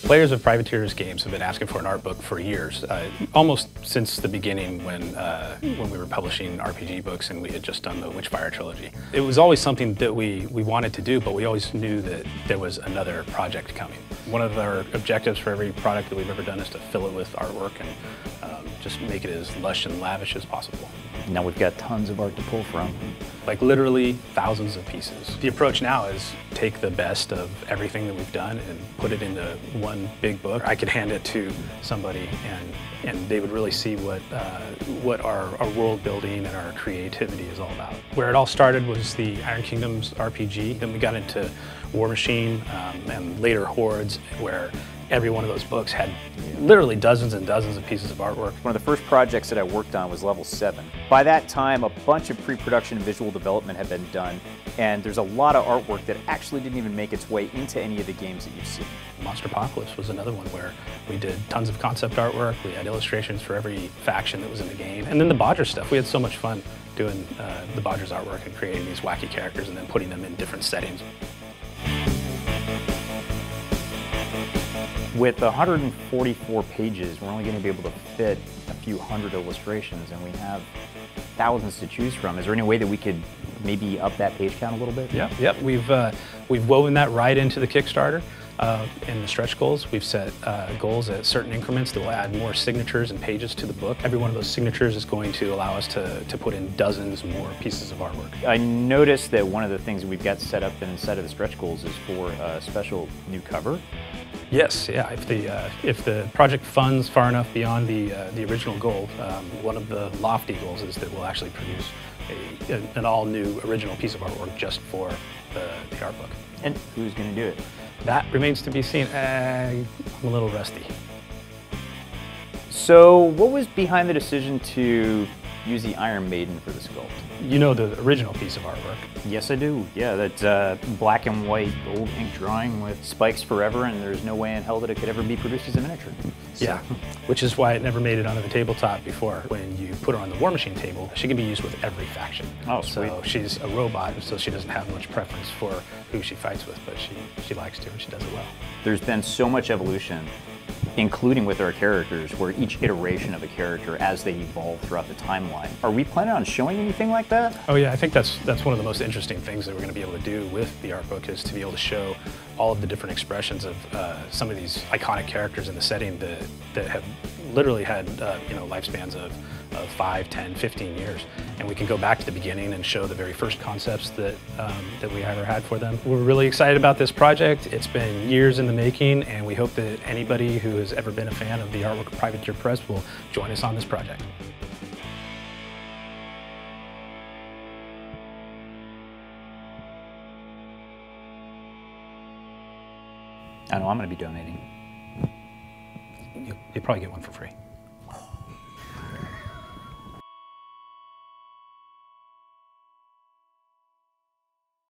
Players of Privateers games have been asking for an art book for years, almost since the beginning when we were publishing RPG books and we had just done the Witchfire trilogy. It was always something that we wanted to do, but we always knew that there was another project coming. One of our objectives for every product that we've ever done is to fill it with artwork and just make it as lush and lavish as possible. Now we've got tons of art to pull from. Like literally thousands of pieces. The approach now is take the best of everything that we've done and put it into one big book. I could hand it to somebody and they would really see what our world building and our creativity is all about. Where it all started was the Iron Kingdoms RPG. Then we got into War Machine and later Hordes, where every one of those books had literally dozens and dozens of pieces of artwork. One of the first projects that I worked on was level 7. By that time, a bunch of pre-production and visual development had been done, and there's a lot of artwork that actually didn't even make its way into any of the games that you've seen. Monster Apocalypse was another one where we did tons of concept artwork. We had illustrations for every faction that was in the game. And then the Bodger stuff. We had so much fun doing the Bodger's artwork and creating these wacky characters and then putting them in different settings. With 144 pages, we're only going to be able to fit a few hundred illustrations, and we have thousands to choose from. Is there any way that we could maybe up that page count a little bit? Yep. We've woven that right into the Kickstarter. In the stretch goals, we've set goals at certain increments that will add more signatures and pages to the book. Every one of those signatures is going to allow us to put in dozens more pieces of artwork. I noticed that one of the things that we've got set up inside of the stretch goals is for a special new cover. Yes, yeah. If the project funds far enough beyond the original goal, one of the lofty goals is that we'll actually produce an all-new original piece of artwork just for the art book. And who's going to do it? That remains to be seen. I'm a little rusty. So, what was behind the decision to use the Iron Maiden for the sculpt? You know the original piece of artwork. Yes, I do. Yeah, that's black and white old ink drawing with spikes forever, and there's no way in hell that it could ever be produced as a miniature. So. Yeah, which is why it never made it onto the tabletop before. When you put her on the War Machine table, she can be used with every faction. Oh, sweet. So she's a robot, so she doesn't have much preference for who she fights with, but she likes to and she does it well. There's been so much evolution, including with our characters, where each iteration of a character, as they evolve throughout the timeline. Are we planning on showing anything like that? Oh yeah, I think that's one of the most interesting things that we're going to be able to do with the art book, is to be able to show all of the different expressions of some of these iconic characters in the setting that have literally had lifespans of 5, 10, 15 years. And we can go back to the beginning and show the very first concepts that we ever had for them. We're really excited about this project. It's been years in the making, and we hope that anybody who has ever been a fan of the artwork of Privateer Press will join us on this project. I know I'm going to be donating. You'll probably get one for free.